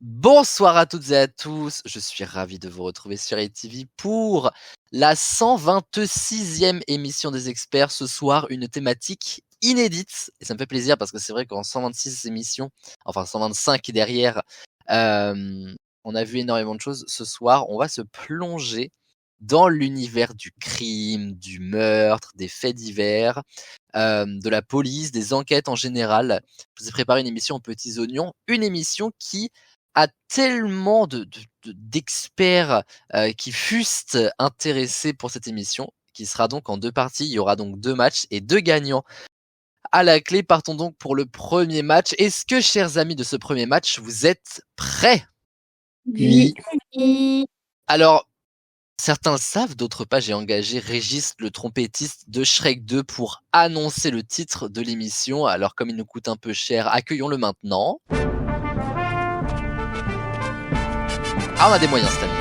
Bonsoir à toutes et à tous, je suis ravi de vous retrouver sur ATV pour la 126e émission des experts. Ce soir, une thématique inédite, et ça me fait plaisir parce que c'est vrai qu'en 126 émissions, enfin 125 derrière, on a vu énormément de choses. Ce soir, on va se plonger dans l'univers du crime, du meurtre, des faits divers, de la police, des enquêtes en général. Je vous ai préparé une émission aux petits oignons, une émission qui a tellement d'experts qui fussent intéressés pour cette émission, qui sera donc en 2 parties. Il y aura donc 2 matchs et 2 gagnants à la clé. Partons donc pour le premier match. Est-ce que, chers amis de ce premier match, vous êtes prêts? Oui. Alors, certains le savent, d'autres pas. J'ai engagé Régis, le trompettiste de Shrek 2, pour annoncer le titre de l'émission. Alors, comme il nous coûte un peu cher, accueillons-le maintenant. Ah, on a des moyens cette année.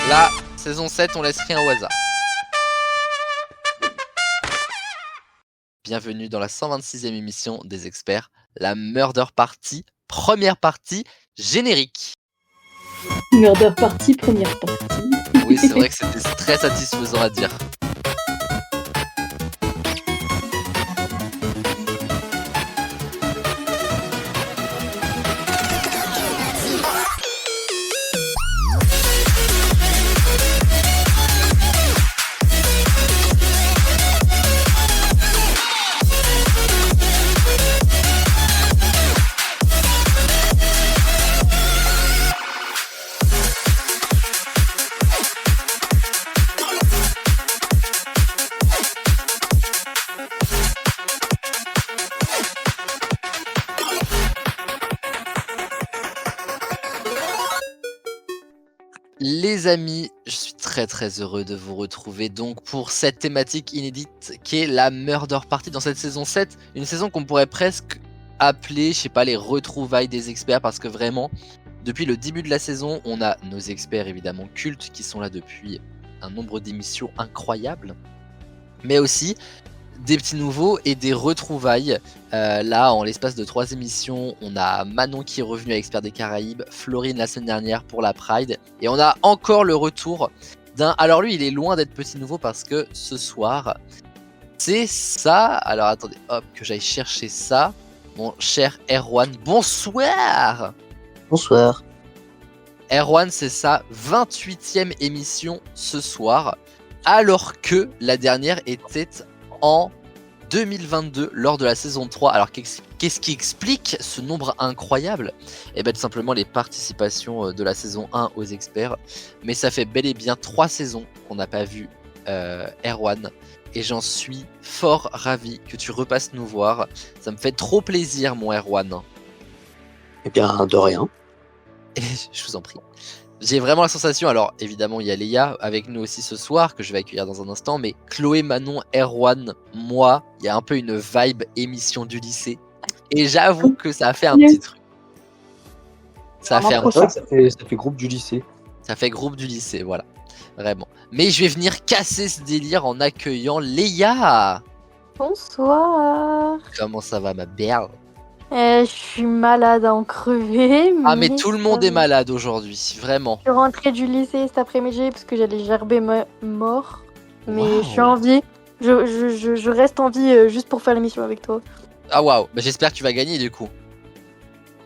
Là, saison 7, on laisse rien au hasard. Bienvenue dans la 126e émission des experts, la Murder Party, première partie, générique. Murder Party, première partie. Oui, c'est vrai que c'était très satisfaisant à dire. Les amis, je suis très heureux de vous retrouver donc pour cette thématique inédite qui est la Murder Party dans cette saison 7. Une saison qu'on pourrait presque appeler, je sais pas, les retrouvailles des experts, parce que vraiment, depuis le début de la saison, on a nos experts évidemment cultes qui sont là depuis un nombre d'émissions incroyable, mais aussi des petits nouveaux et des retrouvailles. Là, en l'espace de 3 émissions, on a Manon qui est revenue à Experts des Caraïbes, Florine la semaine dernière pour la Pride, et on a encore le retour d'un... Alors lui, il est loin d'être petit nouveau parce que ce soir, c'est ça... Alors attendez, hop, que j'aille chercher ça. Mon cher Erwan, bonsoir. Bonsoir. Erwan, c'est sa 28e émission ce soir, alors que la dernière était en 2022 lors de la saison 3. Alors qu'est-ce qui explique ce nombre incroyable? Eh bien tout simplement les participations de la saison 1 aux experts. Mais ça fait bel et bien 3 saisons qu'on n'a pas vu Erwan. Et j'en suis fort ravi que tu repasses nous voir. Ça me fait trop plaisir, mon Erwan. Eh bien, de rien. Et je vous en prie. J'ai vraiment la sensation, alors évidemment il y a Léa avec nous aussi ce soir, que je vais accueillir dans un instant, mais Chloé, Manon, Erwan, moi, il y a un peu une vibe émission du lycée. Et j'avoue que ça a fait un petit truc. Ça a fait un ça fait groupe du lycée. Ça fait groupe du lycée, voilà. Vraiment. Mais je vais venir casser ce délire en accueillant Léa. Bonsoir. Comment ça va, ma belle? Je suis malade à en crever. Mais tout le monde est malade aujourd'hui, vraiment. Je suis rentrée du lycée cet après-midi parce que j'allais gerber mort. Mais Wow. je suis en vie. Je reste en vie juste pour faire l'émission avec toi. Ah waouh, bah, j'espère que tu vas gagner du coup.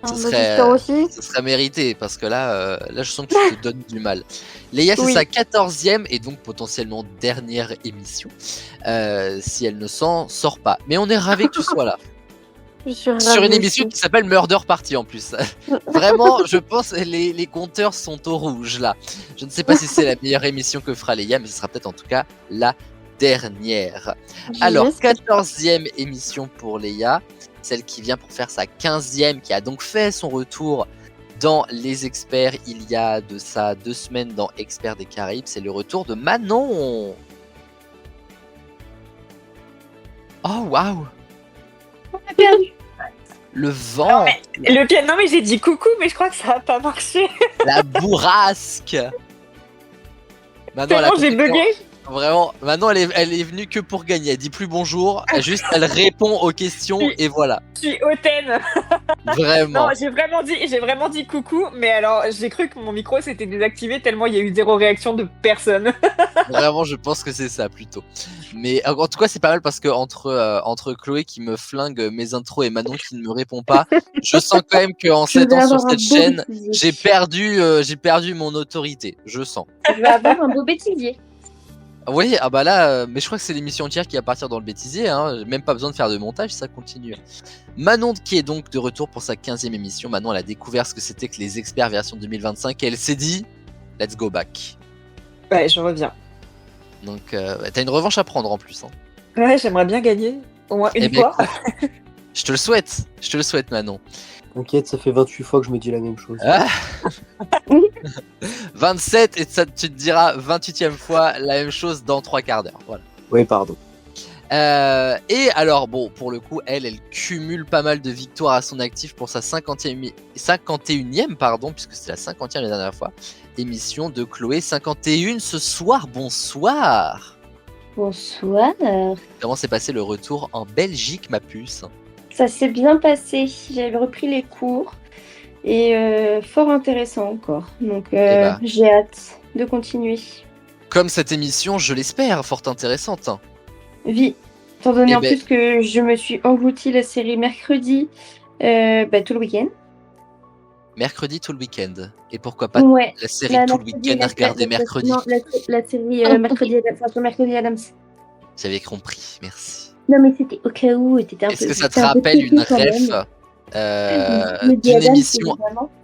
J'espère aussi. Ce serait mérité parce que là je sens que tu te donnes du mal. Léa, c'est Oui. sa 14e et donc potentiellement dernière émission si elle ne s'en sort pas. Mais on est ravis que tu sois là. Je suis ravie Sur une aussi. émission qui s'appelle Murder Party en plus. Vraiment, je pense que les compteurs sont au rouge là. Je ne sais pas si c'est la meilleure émission que fera Léa, mais ce sera peut-être en tout cas la dernière. Alors, 14e émission pour Léa, celle qui vient pour faire sa 15e, qui a donc fait son retour dans les experts il y a de ça 2 semaines dans Experts des Caraïbes. C'est le retour de Manon. Oh waouh. Le vent. Non mais j'ai dit coucou, mais je crois que ça a pas marché. La bourrasque. Manon, Tellement j'ai bugué. Vraiment, Manon, elle est venue que pour gagner. Elle dit plus bonjour, elle répond aux questions et voilà. Je suis hautaine. Vraiment. Non, j'ai vraiment dit coucou, mais alors j'ai cru que mon micro s'était désactivé tellement il y a eu zéro réaction de personne. Vraiment, je pense que c'est ça plutôt. Mais en tout cas, c'est pas mal parce que entre Chloé qui me flingue mes intros et Manon qui ne me répond pas, je sens quand même qu'en Je 7 vais ans sur avoir un cette beau chaîne, bêtisier. j'ai perdu mon autorité. Je sens. Je vais avoir un beau bêtisier. Oui, ah bah là, mais je crois que c'est l'émission entière qui va partir dans le bêtisier, hein. J'ai même pas besoin de faire de montage, ça continue. Manon qui est donc de retour pour sa 15e émission. Manon, elle a découvert ce que c'était que les experts version 2025 et elle s'est dit, let's go back. Ouais, je reviens. Donc t'as une revanche à prendre en plus. Hein. Ouais, j'aimerais bien gagner, au moins une fois. Écoute, je te le souhaite Manon. T'inquiète, ça fait 28 fois que je me dis la même chose. Ah 27 et ça, tu te diras 28e fois la même chose dans 3 quarts d'heure. Voilà. Oui, pardon. Et alors, bon, pour le coup, elle cumule pas mal de victoires à son actif pour sa 51e, pardon, puisque c'est la 50e la dernière fois, émission de Chloé 51 ce soir. Bonsoir. Bonsoir. Comment s'est passé le retour en Belgique, ma puce? Ça s'est bien passé. J'avais repris les cours et fort intéressant encore. Donc bah. j'ai hâte de continuer. Comme cette émission, je l'espère, fort intéressante. Oui, étant donné Eh en ben- plus que je me suis englouti la série mercredi tout le week-end. Mercredi tout le week-end. Et pourquoi pas Ouais. la série tout le week-end à regarder mercredi? Non, la série mercredi Adams. J'avais compris, merci. Non, mais c'était au cas où. Est-ce que ça te rappelle une ref d'une émission?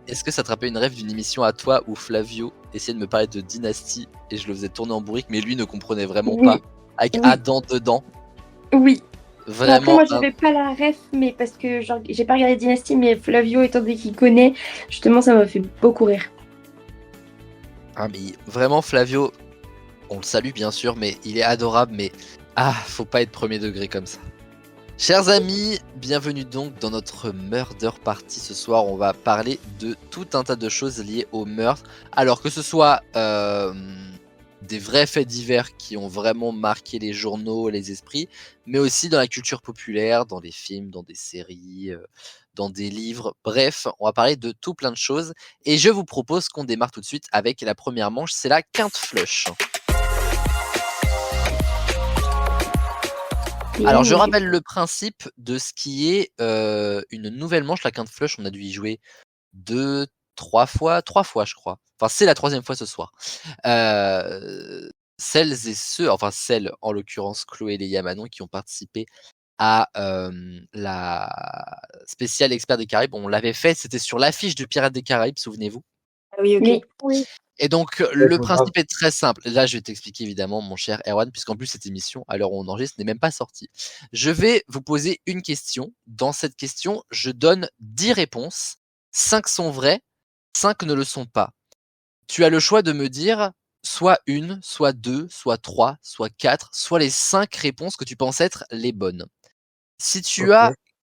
Est-ce que ça te rappelle une ref d'une émission à toi où Flavio essayait de me parler de Dynasty et je le faisais tourner en bourrique, mais lui ne comprenait vraiment pas, avec Oui. Adam dedans? Oui. Vraiment. Après, moi, j'avais pas la ref, mais parce que genre, j'ai pas regardé Dynasty, mais Flavio, étant donné qu'il connaît, justement, ça m'a fait beaucoup rire. Ah, mais vraiment, Flavio, on le salue bien sûr, mais il est adorable, mais faut pas être premier degré comme ça. Chers amis, bienvenue donc dans notre Murder Party. Ce soir, on va parler de tout un tas de choses liées au meurtre. Alors que ce soit des vrais faits divers qui ont vraiment marqué les journaux, les esprits, mais aussi dans la culture populaire, dans les films, dans des séries, dans des livres. Bref, on va parler de tout plein de choses. Et je vous propose qu'on démarre tout de suite avec la première manche, c'est la quinte flush. Alors, je rappelle le principe de ce qui est une nouvelle manche, la quinte flush. On a dû y jouer 3 fois, je crois. Enfin, c'est la 3e fois ce soir. Celles et ceux, enfin celles, en l'occurrence Chloé et Léa Manon, qui ont participé à la spéciale Expert des Caraïbes. On l'avait fait, c'était sur l'affiche de Pirates des Caraïbes, souvenez-vous. Ah oui, ok. Oui. Et donc, le principe est très simple. Là, je vais t'expliquer évidemment, mon cher Erwan, puisqu'en plus, cette émission, à l'heure où on enregistre, n'est même pas sortie. Je vais vous poser une question. Dans cette question, je donne 10 réponses. 5 sont vraies, 5 ne le sont pas. Tu as le choix de me dire soit 1, soit 2, soit 3, soit 4, soit les 5 réponses que tu penses être les bonnes. Si tu as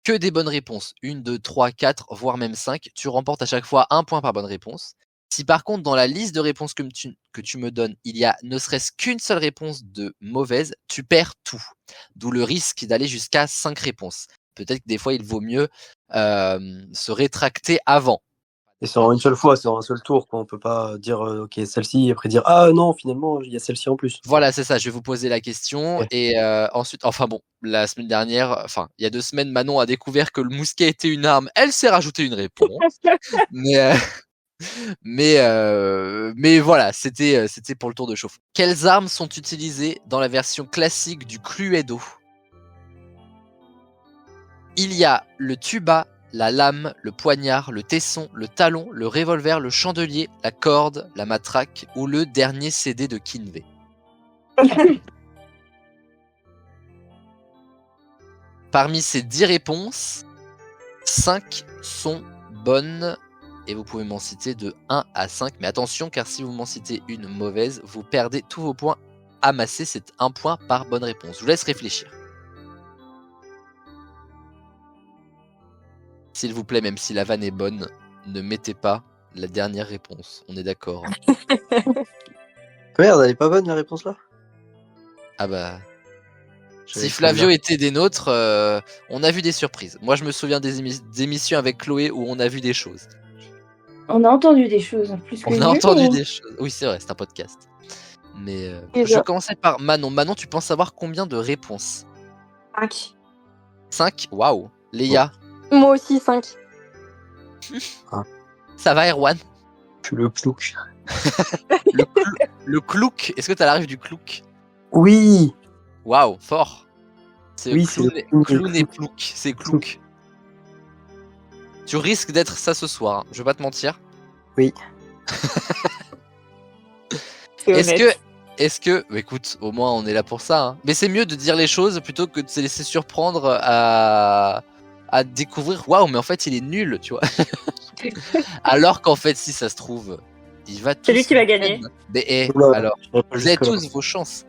que des bonnes réponses, 1, 2, 3, 4, voire même 5, tu remportes à chaque fois 1 point par bonne réponse. Si par contre, dans la liste de réponses que tu me donnes, il y a ne serait-ce qu'une seule réponse de mauvaise, tu perds tout. D'où le risque d'aller jusqu'à 5 réponses. Peut-être que des fois, il vaut mieux se rétracter avant. Et c'est en une seule fois, c'est en un seul tour, quoi. On peut pas dire ok celle-ci et après dire ah non finalement il y a celle-ci en plus. Voilà, c'est ça. Je vais vous poser la question Ouais. et ensuite, enfin bon, la semaine dernière, il y a 2 semaines, Manon a découvert que le mousquet était une arme. Elle s'est rajouté une réponse, mais voilà, c'était pour le tour de chauffe. Quelles armes sont utilisées dans la version classique du Cluedo? Il y a le tuba, la lame, le poignard, le tesson, le talon, le revolver, le chandelier, la corde, la matraque ou le dernier CD de Kinvey. Parmi ces 10 réponses, 5 sont bonnes et vous pouvez m'en citer de 1 à 5. Mais attention, car si vous m'en citez une mauvaise, vous perdez tous vos points amassés. C'est 1 point par bonne réponse. Je vous laisse réfléchir. S'il vous plaît, même si la vanne est bonne, ne mettez pas la dernière réponse. On est d'accord. Merde, elle est pas bonne la réponse là. Ah bah. J'avais Si Flavio combien était des nôtres, on a vu des surprises. Moi, je me souviens des émissions avec Chloé où on a vu des choses. On a entendu des choses plus que On a vu, entendu mais- des choses. Oui, c'est vrai, c'est un podcast. Mais Et je bien. commençais par Manon. Manon, tu penses savoir combien de réponses? 5. 5. Waouh. Léa, Moi aussi, 5. ça va, Erwan? Je suis le plouc. Le clouk. Est-ce que t'as la rêve du clouk? Oui. Waouh, fort. C'est Oui, c'est le clown et plouc. C'est clouk. Tu risques d'être ça ce soir, hein. Je vais pas te mentir. Oui. C'est Est-ce honnête. que, bah, écoute, au moins on est là pour ça, hein. Mais c'est mieux de dire les choses plutôt que de se laisser surprendre à découvrir. Waouh, mais en fait il est nul, tu vois. Alors qu'en fait, si ça se trouve, il va. C'est lui tous qui va vous gagner. prendre. Mais Oula, alors, j'irai pas vous avez jusque-là. tous vos chances.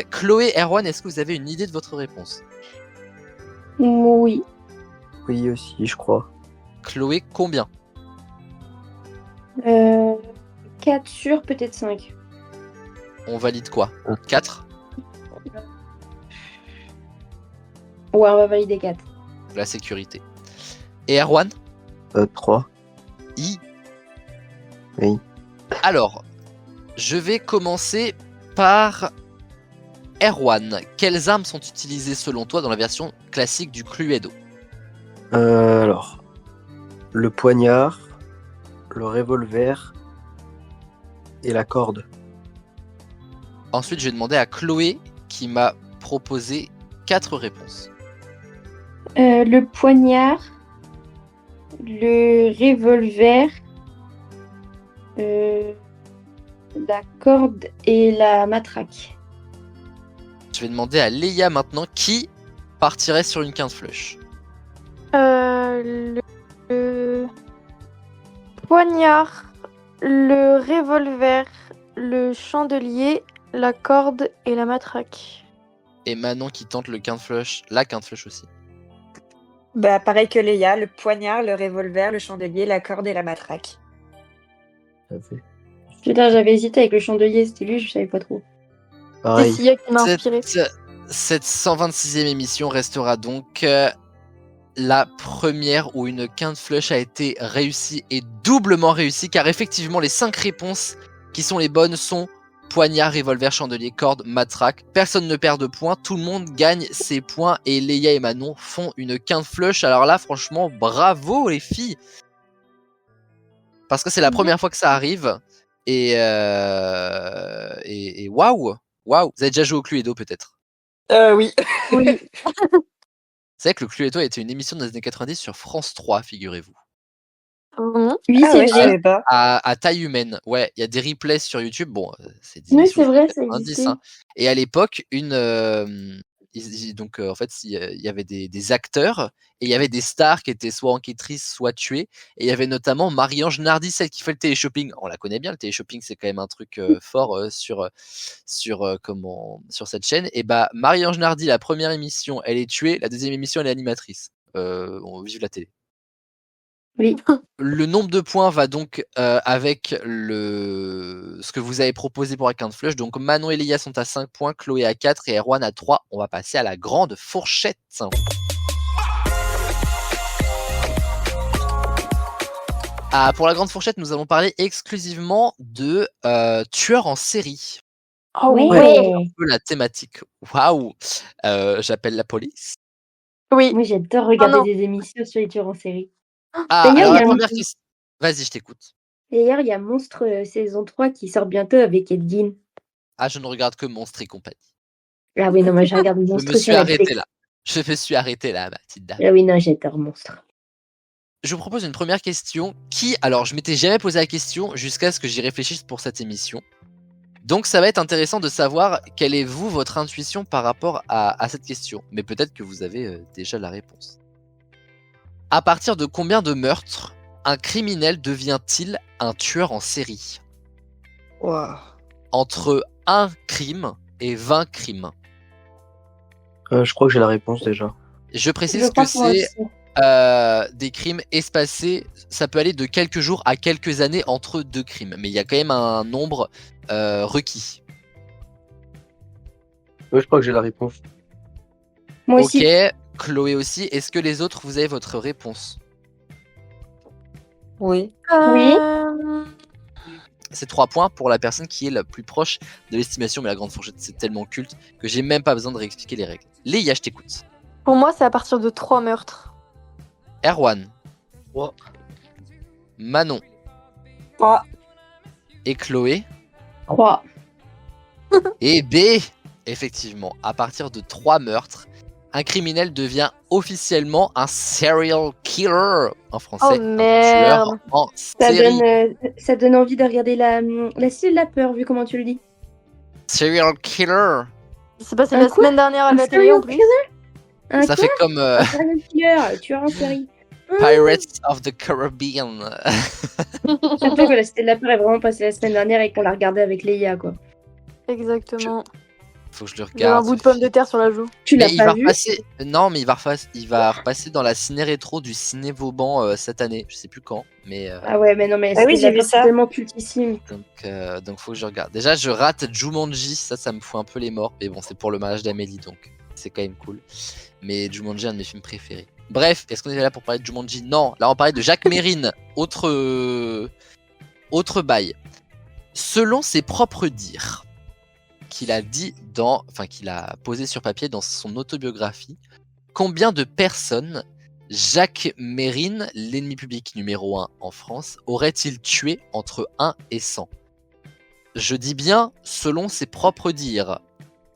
Chloé, Erwan, est-ce que vous avez une idée de votre réponse? Oui. Oui, aussi, je crois. Chloé, combien? 4 sur peut-être 5. On valide quoi? 4? Ouais, on va valider 4. La sécurité. Et Erwan? 3. I. Oui. Alors, je vais commencer par Erwan. Quelles armes sont utilisées selon toi dans la version classique du Cluedo? Alors, le poignard, le revolver et la corde. Ensuite, je vais demander à Chloé qui m'a proposé 4 réponses. Le poignard, le revolver, la corde et la matraque. Je vais demander à Léa maintenant qui partirait sur une quinte flush. Le poignard, le revolver, le chandelier, la corde et la matraque. Et Manon qui tente le quinte flush, la quinte flush aussi. Bah, pareil que Léa, le poignard, le revolver, le chandelier, la corde et la matraque. Putain, j'avais hésité avec le chandelier, c'était lui, je savais pas trop. C'est Pareil. Sia qui m'a inspiré. Cette 126e émission restera donc la première où une quinte flush a été réussie et doublement réussie, car effectivement les 5 réponses qui sont les bonnes sont poignard, revolver, chandelier, corde, matraque. Personne ne perd de points, tout le monde gagne ses points et Léa et Manon font une quinte flush. Alors là, franchement, bravo les filles, parce que c'est la première fois que ça arrive et waouh, waouh. Vous avez déjà joué au Cluedo peut-être? Oui. Oui. C'est vrai que le Cluedo était une émission des années 90 sur France 3, figurez-vous. Vraiment. Oui, Ah c'est ouais, je vrai. savais pas. À taille humaine. Ouais, il y a des replays sur YouTube. Bon, c'est des Oui, émissions c'est vrai, de ça 90, existait. hein. Et à l'époque, donc en fait, il y avait des acteurs et il y avait des stars qui étaient soit enquêtrices, soit tuées. Et il y avait notamment Marie-Ange Nardi, celle qui fait le téléshopping. On la connaît bien, le téléshopping, c'est quand même un truc fort sur cette chaîne. Et bah, Marie-Ange Nardi, la première émission, elle est tuée. La deuxième émission, elle est animatrice. On vive la télé. Oui. Le nombre de points va donc avec ce que vous avez proposé pour la quinte flush. Donc Manon et Léa sont à 5 points, Chloé à 4 et Erwan à 3. On va passer à la grande fourchette. Pour la grande fourchette, nous allons parler exclusivement de tueurs en série. Oh oui. Ouais. Un peu la thématique. Waouh. J'appelle la police. Oui. Moi, j'adore regarder non. des émissions sur les tueurs en série. Ah, D'ailleurs, alors il y la a première question. Vas-y, je t'écoute. D'ailleurs, il y a Monstre saison 3 qui sort bientôt avec Edgin. Ah, je ne regarde que Monstre et compagnie. Ah oui, non, moi je regarde Je Monstre me suis sur arrêté Netflix. là. Je me suis arrêté là, ma petite dame. Ah oui, non, j'adore Monstre. Je vous propose une première question alors je m'étais jamais posé la question jusqu'à ce que j'y réfléchisse pour cette émission. Donc ça va être intéressant de savoir quelle est votre intuition par rapport à cette question. Mais peut-être que vous avez déjà la réponse. À partir de combien de meurtres un criminel devient-il un tueur en série? Wow. Entre 1 crime et 20 crimes. Je crois que j'ai la réponse déjà. Je précise Je que crois que moi c'est aussi. des crimes espacés, ça peut aller de quelques jours à quelques années entre 2 crimes, mais il y a quand même un nombre requis. Ouais, je crois que j'ai la réponse. Moi Ok, aussi. Chloé aussi. Est-ce que les autres, vous avez votre réponse? Oui. Oui. C'est 3 points pour la personne qui est la plus proche de l'estimation, mais la grande fourchette, c'est tellement culte que j'ai même pas besoin de réexpliquer les règles. Léa, je t'écoute. Pour moi, c'est à partir de 3 meurtres. Erwan, 3. Manon Ah, et Chloé. 3. Et B, effectivement, à partir de 3 meurtres, un criminel devient officiellement un serial killer en français. Oh, un merde. tueur en Ça série. donne envie de regarder la Cité de la peur, vu comment tu le dis. Serial killer. C'est passé Un la quoi semaine dernière à Un la télé en serial plus. killer Un Ça quoi fait comme Un serial killer, tueur en série. Pirates of the Caribbean. Surtout que la Cité de la peur est vraiment passée la semaine dernière et qu'on l'a regardé avec Léa, quoi. Exactement. Faut que je le J'ai un regarde. bout de pomme de terre sur la joue. Tu l'as Mais il pas va vu repasser. Non, mais il va repasser dans la ciné rétro du ciné Vauban cette année. Je sais plus quand, mais Ah ouais, mais non, mais Ah oui, Cité de j'ai la vu peur, ça. c'est tellement cultissime. donc faut que je regarde. Déjà, je rate Jumanji, ça me fout un peu les morts. Mais bon, c'est pour le mariage d'Amélie, donc c'est quand même cool. Mais Jumanji est un de mes films préférés. Bref, est-ce qu'on est là pour parler de Jumanji? Non, là on parlait de Jacques Mérine. Autre bail. Selon ses propres dires, qu'il a dit qu'il a posé sur papier dans son autobiographie, combien de personnes Jacques Mérine, l'ennemi public numéro 1 en France, aurait-il tué entre 1 et 100? Je dis bien selon ses propres dires.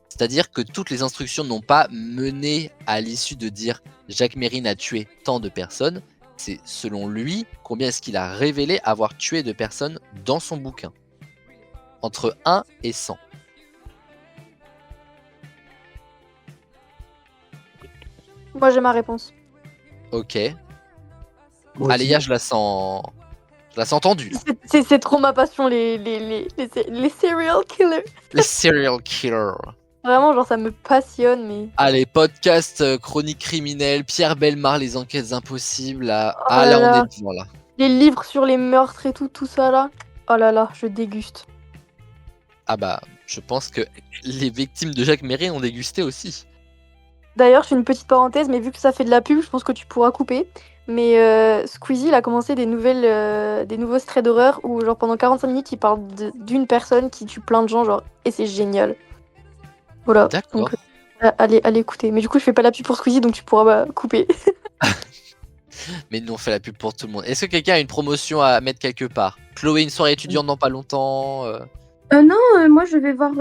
C'est-à-dire que toutes les instructions n'ont pas mené à l'issue de dire Jacques Mérine a tué tant de personnes. C'est selon lui combien est-ce qu'il a révélé avoir tué de personnes dans son bouquin. Entre 1 et 100. Moi, j'ai ma réponse. Ok. Moi Aléa, je la sens tendue. C'est trop ma passion, les serial killers. Les serial killers. Vraiment, genre, ça me passionne, mais... Allez, podcast chronique criminelle, Pierre Bellemare, les enquêtes impossibles. Là, Oh ah là là, on là. est devant là. Les livres sur les meurtres et tout ça, là. Oh là là, je déguste. Ah bah, je pense que les victimes de Jacques Mérine ont dégusté aussi. D'ailleurs, je fais une petite parenthèse, mais vu que ça fait de la pub, je pense que tu pourras couper. Mais Squeezie, il a commencé des nouveaux traits d'horreur où, genre, pendant 45 minutes, il parle d'une personne qui tue plein de gens, genre, et c'est génial. Voilà. D'accord. Donc, allez écouter. Mais du coup, je fais pas la pub pour Squeezie, donc tu pourras couper. Mais nous, on fait la pub pour tout le monde. Est-ce que quelqu'un a une promotion à mettre quelque part? Chloé, une soirée étudiante dans pas longtemps. Non, moi je vais voir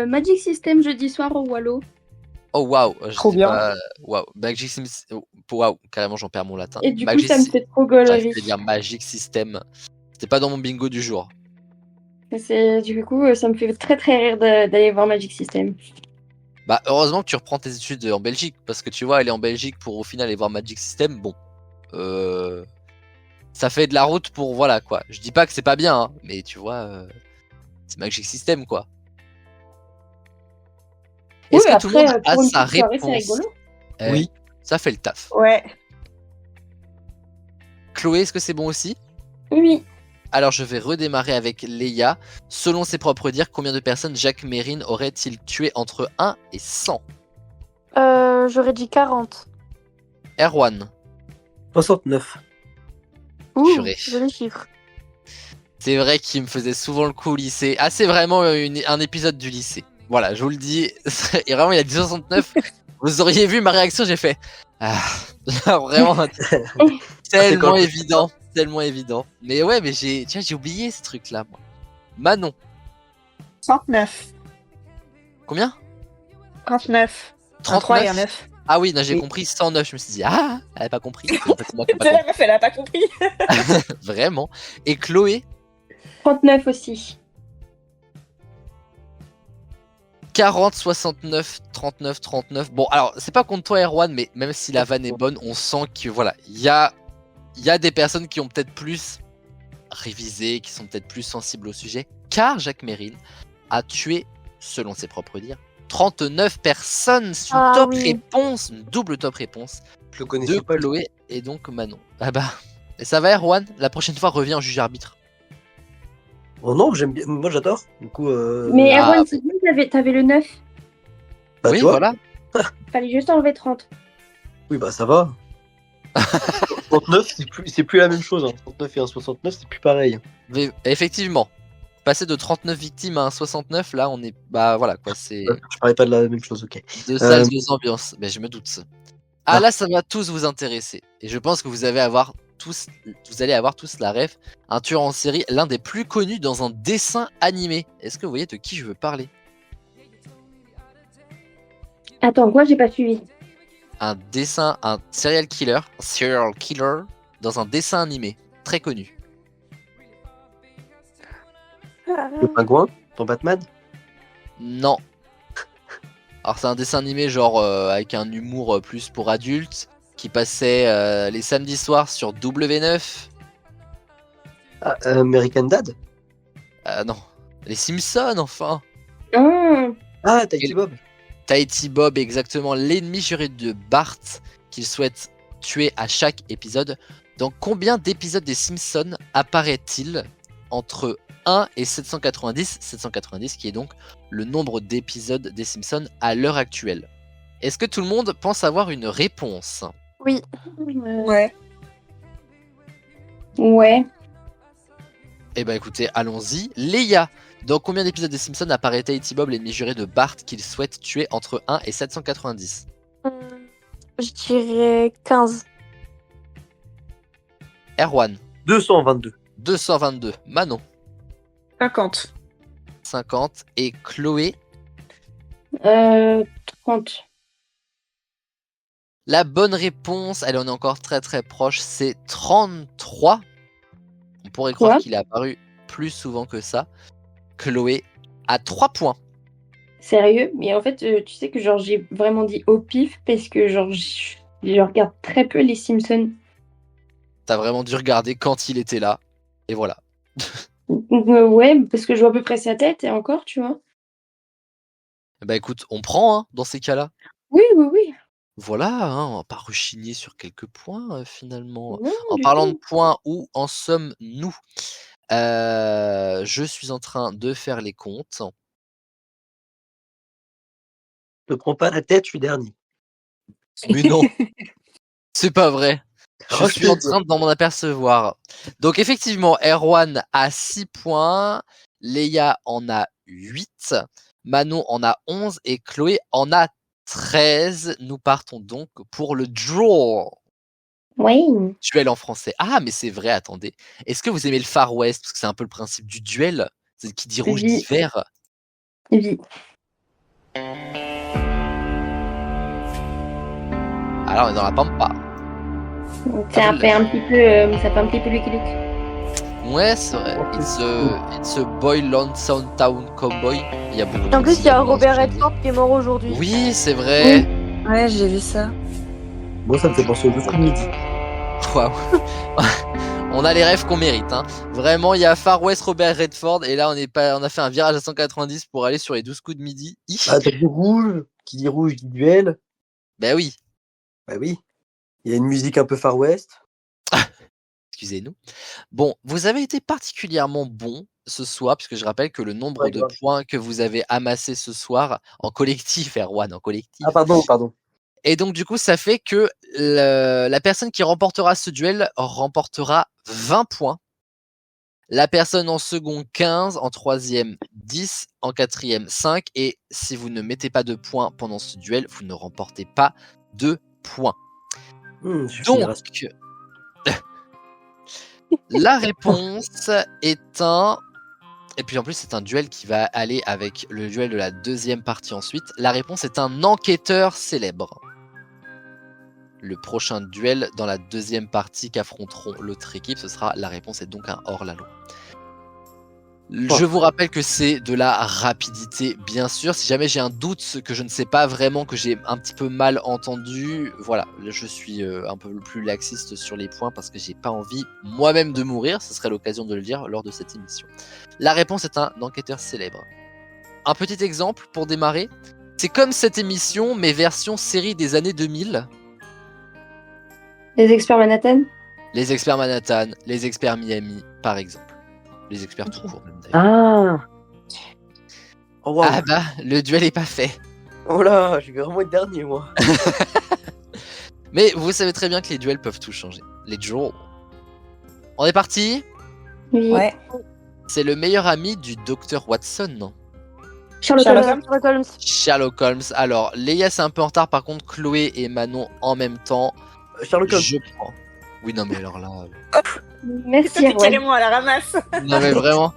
Magic System jeudi soir au Wallo. Oh waouh, je Trop sais bien. pas. Waouh, Magic System. Waouh, carrément, j'en perds mon latin. Et du coup, Magic ça me Sy- fait trop J'arrive gaulerie. plus à dire Magic System. C'était pas dans mon bingo du jour. Du coup, ça me fait très très rire d'aller voir Magic System. Bah, heureusement que tu reprends tes études en Belgique, parce que tu vois, aller en Belgique pour au final aller voir Magic System, bon. Ça fait de la route pour. Voilà quoi. Je dis pas que c'est pas bien, hein, mais tu vois, c'est Magic System quoi. Oui, Est-ce que tout le monde a pour une sa petite soirée, c'est réponse? rigolo. Oui. Ça fait le taf. Ouais. Chloé, est-ce que c'est bon aussi? Oui. Alors je vais redémarrer avec Léa. Selon ses propres dires, combien de personnes Jacques Mérine aurait-il tué entre 1 et 100? J'aurais dit 40. Erwan, 69. Ouh, Purée. joli chiffre. c'est vrai qu'il me faisait souvent le coup au lycée. Ah, c'est vraiment un épisode du lycée. Voilà, je vous le dis. Et vraiment, il a dit 69. Vous auriez vu ma réaction, j'ai fait. Ah, vraiment tellement quand- évident. Tellement évident. Mais ouais, mais j'ai oublié ce truc-là, moi. Manon, 39. combien? 39. 33 et un 39. 9. Ah oui, non, j'ai Oui. compris 109. Je me suis dit, ah, elle a pas compris. En fait, c'est moi qui ai pas C'est la compris. meuf, elle a pas compris. Vraiment. Et Chloé, 39 aussi. 40, 69, 39, 39. Bon, alors, c'est pas contre toi, Erwan, mais même si la vanne est bonne, on sent que, voilà, il y a des personnes qui ont peut-être plus révisé, qui sont peut-être plus sensibles au sujet, car Jacques Mérine a tué, selon ses propres dires, 39 personnes. C'est une Ah top oui. réponse, une double top réponse Je le de connaissais pas. Chloé et donc Manon. Ah bah, et ça va, Erwan? La prochaine fois, reviens en juge arbitre. Oh non, j'aime bien. Moi, j'adore. Du coup. Mais Ah, Erwan, c'est bien, t'avais le 9. Bah, oui, tu vois. voilà. Fallait juste enlever 30. Oui, bah ça va. 39, c'est plus la même chose. Hein. 39 et un 69, c'est plus pareil. Mais effectivement, passer de 39 victimes à un 69, là, on est. Bah voilà, quoi, c'est Je parlais pas de la même chose, ok. deux salles, deux ambiances. Mais je me doute. Ah, Ah. là, ça va tous vous intéresser. Et je pense que vous allez avoir tous la ref. Un tueur en série, l'un des plus connus dans un dessin animé. Est-ce que vous voyez de qui je veux parler? Attends, quoi, j'ai pas suivi. Un serial killer dans un dessin animé très connu. Le pingouin dans Batman. Non. Alors c'est un dessin animé genre avec un humour plus pour adultes qui passait les samedis soirs sur W9. Ah, American Dad. Non, les Simpsons enfin. Ah, Tahiti Bob. Tahiti Bob, exactement, l'ennemi juré de Bart qu'il souhaite tuer à chaque épisode. Dans combien d'épisodes des Simpsons apparaît-il entre 1 et 790, 790 qui est donc le nombre d'épisodes des Simpsons à l'heure actuelle? Est-ce que tout le monde pense avoir une réponse? Oui. Ouais. Ouais. Eh ben écoutez, allons-y. Léa, dans combien d'épisodes des Simpsons apparaît Tahiti Bob, l'ennemi juré de Bart qu'il souhaite tuer entre 1 et 790? Je dirais 15. Erwan, 222. 222. Manon, 50. 50. Et Chloé, 30. la bonne réponse, elle en est encore très très proche, c'est 33. On pourrait croire Quoi qu'il est apparu plus souvent que ça. Chloé a 3 points. Sérieux? Mais en fait, tu sais que genre j'ai vraiment dit au pif parce que genre je regarde très peu les Simpsons. T'as vraiment dû regarder quand il était là. Et voilà. Ouais, parce que je vois à peu près sa tête et encore, tu vois. Bah écoute, on prend hein, dans ces cas-là. Oui, oui, oui. Voilà, hein, on va pas rechigner sur quelques points finalement. Non, En du parlant de tout. points, où en sommes-nous? Je suis en train de faire les comptes. Ne prends pas la tête, je suis dernier. Mais non, c'est pas vrai. Je Alors, suis en train d'en apercevoir. Donc effectivement, Erwan a 6 points, Léa en a 8, Manon en a 11 et Chloé en a 13. Nous partons donc pour le draw. Oui. Duel en français. Ah, mais c'est vrai, attendez. Est-ce que vous aimez le Far West? Parce que c'est un peu le principe du duel. C'est qui dit rouge Oui. dit vert. Oui. Alors, on est dans la pampa. Ça fait un petit peu, ça fait un petit peu Lucky Luke. Ouais, c'est vrai. It's a boy lonesome town cowboy. Il y a beaucoup de En plus, il y a monde Robert dans ce Redford qui est mort aujourd'hui. film. Oui, c'est vrai. Ouais, j'ai vu ça. Moi, ça me fait penser au Deux coups de midi. Waouh. On a les rêves qu'on mérite. Hein. Vraiment, il y a Far West, Robert Redford, et là, on a fait un virage à 190 pour aller sur les 12 coups de midi. Ah, t'as dit rouge. Qui dit rouge dit duel. Ben oui, Bah oui. Il y a une musique un peu Far West. excusez-nous. Bon, vous avez été particulièrement bon ce soir, puisque je rappelle que le nombre Ouais, de grave. points que vous avez amassé ce soir en collectif, Erwan, en collectif. Ah, pardon. Et donc, du coup, ça fait que la personne qui remportera ce duel remportera 20 points. La personne en second, 15. En troisième, 10. En quatrième, 5. Et si vous ne mettez pas de points pendant ce duel, vous ne remportez pas de points. Je Donc, finirai. la réponse est un... Et puis en plus, c'est un duel qui va aller avec le duel de la deuxième partie ensuite. La réponse est un enquêteur célèbre. Le prochain duel dans la deuxième partie qu'affronteront l'autre équipe, ce sera la réponse est donc un hors-la-loi. Je vous rappelle que c'est de la rapidité, bien sûr. Si jamais j'ai un doute que je ne sais pas vraiment, que j'ai un petit peu mal entendu, voilà, je suis un peu plus laxiste sur les points parce que j'ai pas envie moi-même de mourir. Ce serait l'occasion de le dire lors de cette émission. La réponse est un enquêteur célèbre. Un petit exemple pour démarrer. C'est comme cette émission, mais version série des années 2000. Les experts Manhattan. Les experts Manhattan, les experts Miami, par exemple. Les experts tout court, même d'ailleurs. Ah. Oh, wow. Ah bah, le duel est pas fait. Oh là, je vais vraiment être dernier, moi. Mais vous savez très bien que les duels peuvent tout changer. Les duels. On est parti. Oui. Ouais. C'est le meilleur ami du docteur Watson, non? Sherlock Sherlock Holmes. Sherlock Holmes. Sherlock Holmes. Alors, Léa, c'est un peu en retard. Par contre, Chloé et Manon en même temps. Sherlock Holmes. Je prends. Oui, non, mais alors là. Merci, Toi, t'es Erwan. carrément à la ramasse. Non, mais vraiment.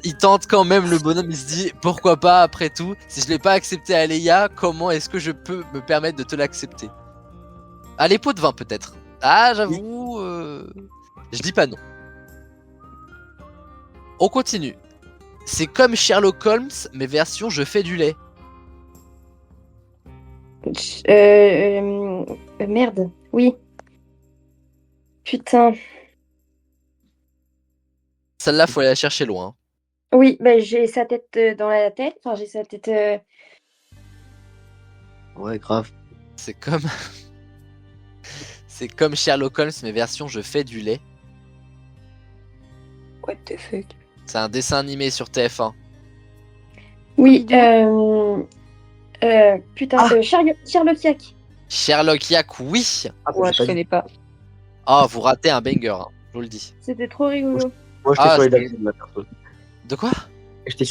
Il tente quand même le bonhomme. Il se dit pourquoi pas, après tout. Si je l'ai pas accepté à Léa, comment est-ce que je peux me permettre de te l'accepter? À les pots de vin, peut-être. Ah, j'avoue. Je dis pas non. On continue. C'est comme Sherlock Holmes, mais version je fais du lait. Merde. Oui. Putain. Celle-là, faut aller la chercher loin. Oui, bah, j'ai sa tête dans la tête. Enfin, j'ai sa tête. Ouais, grave. C'est comme. C'est comme Sherlock Holmes, mais version je fais du lait. What the fuck. C'est un dessin animé sur TF1. Oui. Putain. Ah. Sherlock Yak. Sherlock Yak, oui. Ah, bah, Ouais, j'ai je pas dit. connais pas. Ah, vous ratez un banger, hein, je vous le dis. C'était trop rigolo. Moi, j'étais Ah, sur les c'est- Dalton, là, perso. De quoi? J'étais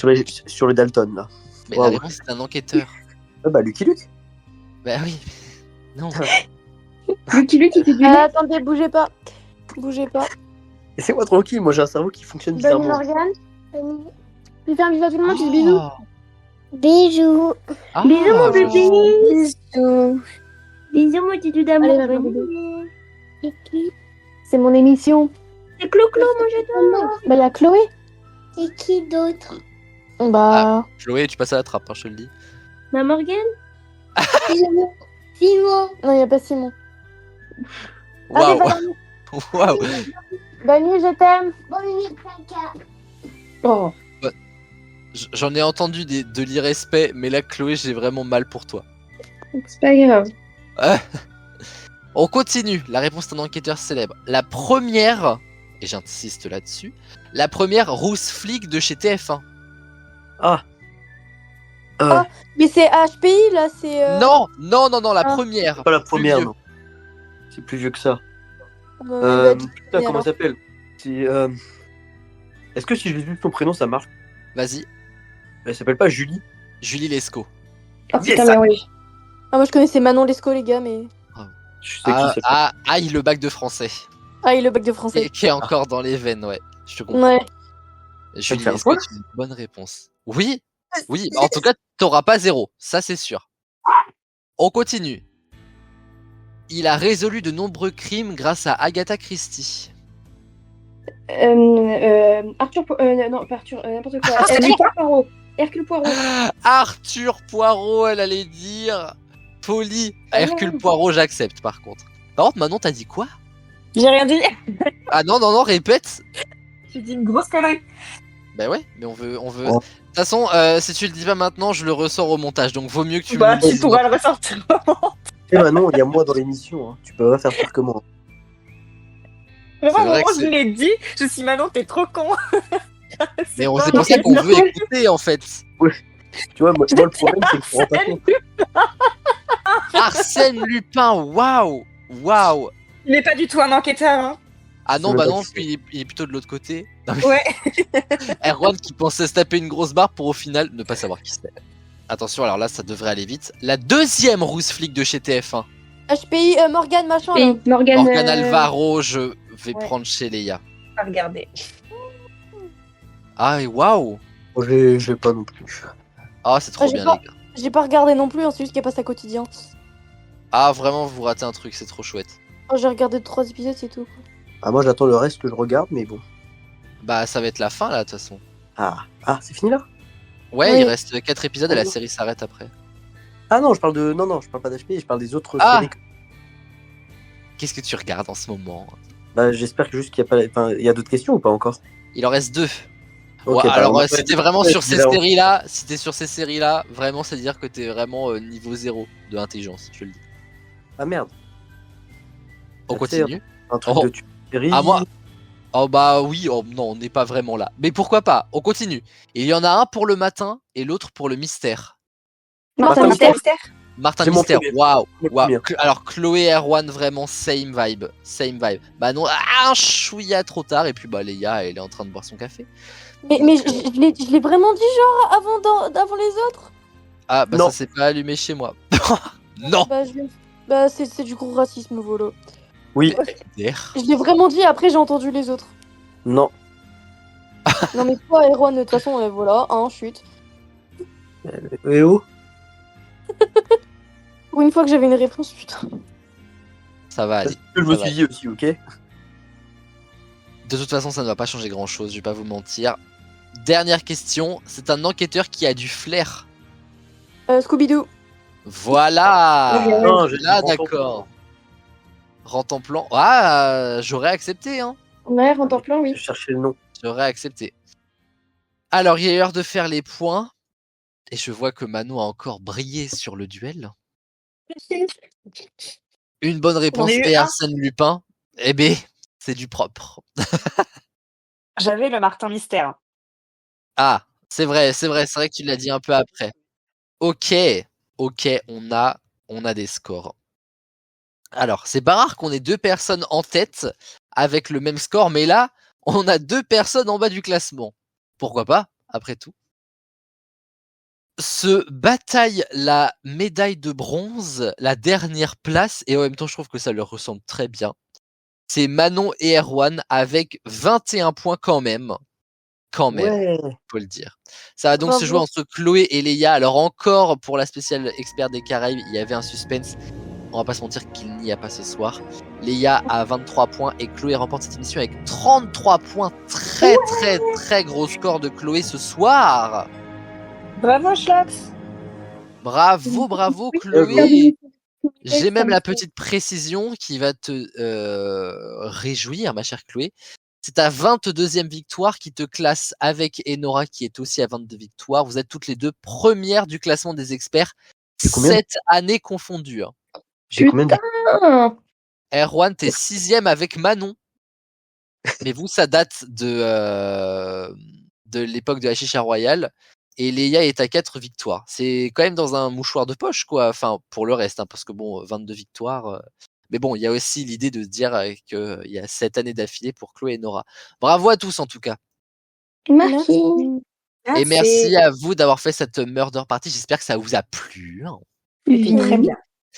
sur les Dalton, là. Mais Wow. la réponse, c'est un enquêteur. Ah bah, Lucky Luke. Bah oui. Non. Lucky Luke, il fait du lait. Attendez, bougez pas. Bougez pas. Laissez-moi tranquille, moi j'ai un cerveau qui fonctionne Bonne bizarrement. Morgane. Tu fais un bisou à tout le monde, tu dis bisous. Ah. Bisous. Ah, Bisous, mon bébé. Bisous. Bisous, mon petit Allez, d'amour. va, Bonne bisous. nuit. C'est mon émission. C'est Clo-Clo, mon jeton. Bah, il y a Chloé. Et qui d'autre? Bah. Chloé, tu passes à la trappe, hein, je te le dis. Ma Morgane. Simon. Simon. Non, il n'y a pas Simon. Waouh. Waouh. Bonne nuit, je t'aime. Bonne nuit, caca. Oh. J'en ai entendu de l'irrespect, mais là, Chloé, j'ai vraiment mal pour toi. C'est pas grave. On continue. La réponse est un enquêteur célèbre. La première, et j'insiste là-dessus, la première rousse flic de chez TF1. Ah. Ah. Mais c'est HPI, là, c'est. Non, non, non, non, la Ah. première. Pas la première, vieux. non. C'est plus vieux que ça. bah, Putain, comment alors. ça s'appelle? C'est. Est-ce que si je dis juste ton prénom, ça marche? Vas-y, Elle s'appelle pas Julie? Julie Lescaut. Oh Yes, putain, ça. mais oui. Ah, moi, je connaissais Manon Lescaut, les gars, mais. Je sais qui c'est. Aïe, le bac de français. Ah, il est le bac de français. Qui est encore dans les veines, ouais. Je te comprends. Ouais. Julie Ça me fait Lescaut, quoi c'est une bonne réponse. Oui, oui, en tout cas, t'auras pas 0, ça c'est sûr. On continue. Il a résolu de nombreux crimes grâce à Agatha Christie. Arthur. Non, pas Arthur. N'importe quoi. Hercule Poirot. Hercule Poirot. Arthur Poirot, elle allait dire. Folie. Hercule Poirot, j'accepte par contre. Par contre, Manon, t'as dit quoi? J'ai rien dit. Ah non, non, non, répète. J'ai dit une grosse connerie. Bah ouais, mais on veut. Oh. De toute façon, si tu le dis pas maintenant, je le ressors au montage. Donc vaut mieux que tu Bah, me le tu dises. pourras le ressortir. Eh bah non, il y a moi dans l'émission. Hein. Tu peux pas faire pire que moi. Vraiment, C'est au vrai moment que où je c'est- l'ai dit, je me suis dit, Manon, t'es trop con. Mais pas c'est pour ça qu'on veut écouter en fait. Tu vois, moi le problème, c'est que je me rends pas compte. Arsène Lupin, waouh, waouh. Il n'est pas du tout un enquêteur. Hein. Ah non, C'est bah le non, mec, puis il est plutôt de l'autre côté. Non, mais Ouais. Erwan qui pensait se taper une grosse barre pour au final ne pas savoir qui c'était. Attention, alors là, ça devrait aller vite. La deuxième rousse flic de chez TF1. HPI, Morgane, machin. Là. Oui, Morgane. Morgane Alvaro, je vais ouais. prendre chez Léa. À regarder. Ah, et waouh. Moi, j'ai pas non plus. Ah, c'est trop Ah, j'ai bien, pas- les gars. J'ai pas regardé non plus, hein, c'est juste qu'elle passe à quotidien. Ah, vraiment, vous ratez un truc, c'est trop chouette. Oh, j'ai regardé 3 épisodes, c'est tout. Ah, moi j'attends le reste que je regarde, mais bon. Bah, ça va être la fin là, de toute façon. Ah, c'est fini là? Ouais, Oui. il reste 4 épisodes et la série s'arrête après. Ah non, je parle de. Non, je parle pas d'HP, je parle des autres Ah. séries. Qu'est-ce que tu regardes en ce moment? Bah, j'espère que juste qu'il y a pas. Enfin, il y a d'autres questions ou pas encore? Il en reste 2. Ok, Ouais, bah, alors, moi, si t'es vraiment sur ces séries-là, si t'es sur ces séries-là, vraiment, c'est dire que t'es vraiment niveau 0 de intelligence, je le dis. Ah merde, On Ça fait, continue. un truc Oh. de série. Ah, moi. Oh bah oui, oh, non, on n'est pas vraiment là. Mais pourquoi pas? On continue. Il y en a un pour le matin et l'autre pour le mystère. Martin Mystère. Martin C'est mon Mystère, premier. waouh, Mon waouh. premier. Alors Chloé Erwan, vraiment same vibe. Manon, un chouïa trop tard, et puis bah Léa, elle est en train de boire son café. Mais je l'ai vraiment dit genre avant les autres. Ah bah Non. ça s'est pas allumé chez moi. Non. Bah c'est du gros racisme, Volo. Oui. Je l'ai vraiment dit, après j'ai entendu les autres. Non. Non mais toi, Erwan, de toute façon, voilà, chut. Et oh. Pour une fois que j'avais une réponse, putain. Ça va aller. Je me Ça va suis dit aussi, ok. De toute façon, ça ne va pas changer grand chose, je vais pas vous mentir. Dernière question, c'est un enquêteur qui a du flair. Scooby-Doo. Voilà. Non, j'ai Là, dit d'accord. Rentre en plan. Ah, j'aurais accepté, hein. Ouais, rentre en plan, oui. Je cherchais le nom. J'aurais accepté. Alors, il est l'heure de faire les points. Et je vois que Manon a encore brillé sur le duel. Une bonne réponse J'en ai eu et un. Arsène Lupin. Eh ben, c'est du propre. J'avais le Martin Mystère. Ah, c'est vrai que tu l'as dit un peu après. Ok, on a des scores. Alors, c'est pas rare qu'on ait deux personnes en tête avec le même score, mais là, on a deux personnes en bas du classement. Pourquoi pas, après tout. Se bataille la médaille de bronze, la dernière place, et en même temps, je trouve que ça leur ressemble très bien. C'est Manon et Erwan avec 21 points quand même. Quand même. Ouais. Faut le dire. Ça va donc Bravo. se jouer entre Chloé et Léa. Alors encore pour la spéciale expert des Caraïbes, il y avait un suspense. On va pas se mentir qu'il n'y a pas ce soir. Léa a 23 points et Chloé remporte cette émission avec 33 points. Très gros score de Chloé ce soir. Bravo, Schlaps. Bravo Chloé. J'ai même la petite précision qui va te réjouir, ma chère Chloé. C'est ta 22e victoire qui te classe avec Enora qui est aussi à 22 victoires. Vous êtes toutes les deux premières du classement des experts, C'est combien 7 années confondues. J'ai combien de... Ah, Erwan, t'es 6e avec Manon. Mais vous, ça date de l'époque de la Chicha Royale. Et Léa est à 4 victoires. C'est quand même dans un mouchoir de poche, quoi. Enfin, pour le reste, hein, parce que bon, 22 victoires. Mais bon, il y a aussi l'idée de dire qu'il y a 7 années d'affilée pour Chloé et Nora. Bravo à tous, en tout cas. Merci. Et merci à vous d'avoir fait cette murder party. J'espère que ça vous a plu. Hein. C'était très bien.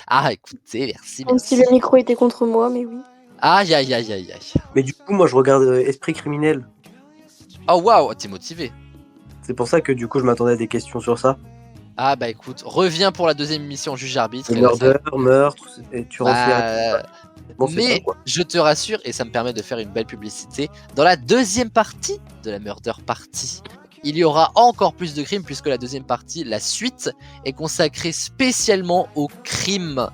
Ah, écoutez, merci. Même si le micro était contre moi, mais oui. Aïe. Mais du coup, moi, je regarde Esprit criminel. Oh, waouh, t'es motivé. C'est pour ça que du coup, je m'attendais à des questions sur ça. Ah, bah écoute, reviens pour la deuxième émission juge-arbitre. Le et là, ça- murder, meurtre, et tu Bah, Bon, c'est mais ça, quoi. je te rassure, et ça me permet de faire une belle publicité, dans la deuxième partie de la Murder Party, il y aura encore plus de crimes, puisque la deuxième partie, la suite, est consacrée spécialement aux crimes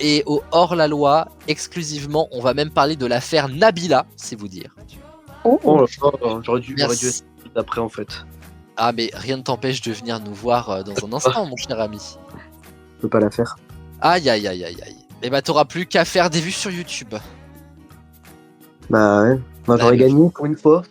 et au hors-la-loi. Exclusivement, on va même parler de l'affaire Nabila, c'est vous dire. Oh là là, j'aurais dû Merci. essayer d'après, en fait. Ah, mais rien ne t'empêche de venir nous voir dans un instant, mon cher ami. Je peux pas la faire. Aïe. Et bah, t'auras plus qu'à faire des vues sur YouTube. Bah ouais. Moi, j'aurais mais- gagné pour une fois.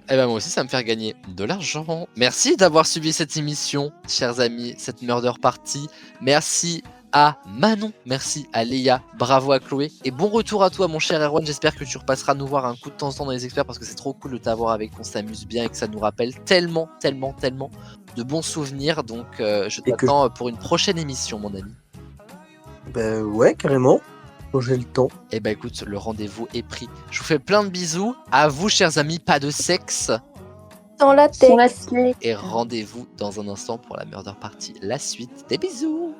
Eh ben moi aussi, ça va me faire gagner de l'argent. Merci d'avoir suivi cette émission, chers amis, cette Murder Party. Merci à Manon, merci à Léa, bravo à Chloé. Et bon retour à toi, mon cher Erwan. J'espère que tu repasseras nous voir un coup de temps en temps dans les experts parce que c'est trop cool de t'avoir avec, qu'on s'amuse bien et que ça nous rappelle tellement de bons souvenirs. Donc, je Et que- t'attends pour une prochaine émission, mon ami. Bah ouais, carrément. Quand j'ai le temps. Eh ben écoute, le rendez-vous est pris. Je vous fais plein de bisous. À vous, chers amis, pas de sexe. Dans la tête. Sur la tête. Et rendez-vous dans un instant pour la Murder Party. La suite. Des bisous.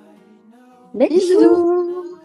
Bisous.